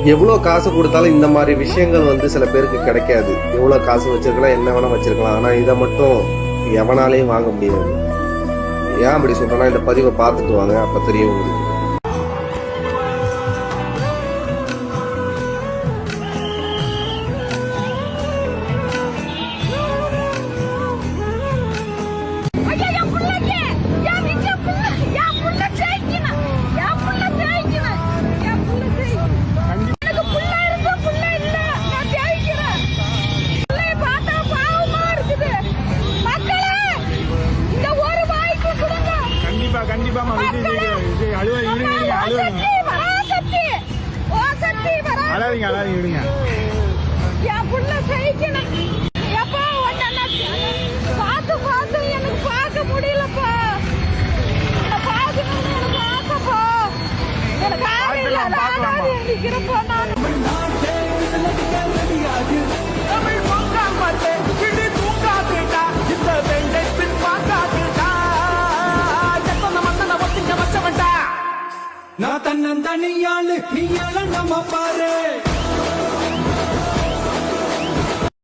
எவ்வளோ காசு கொடுத்தாலும் இந்த மாதிரி விஷயங்கள் வந்து சில பேருக்கு கிடைக்காது. எவ்வளோ காசு வச்சிருக்கலாம், என்ன வேணா வச்சிருக்கலாம், ஆனா இதை மட்டும் எவனாலையும் வாங்க முடியாது. ஏன் அப்படி சொல்றேன்னா, இந்த பதிவை பார்த்துட்டு வாங்க, அப்ப தெரியும் உங்களுக்கு. கண்டிப்பா அழாதீங்க விடுங்க. என் புள்ள ஜெயிக்கணும். எப்பா பார்த்து பார்த்து எனக்கு பார்க்க முடியலப்பா. பார்க்கணும்னு எனக்கு ஆசைப்பா. எனக்கு ஆகல நிக்கிறப்பா. நான் நான் தன்னந்தனியாளு நீ நம்ம பாரு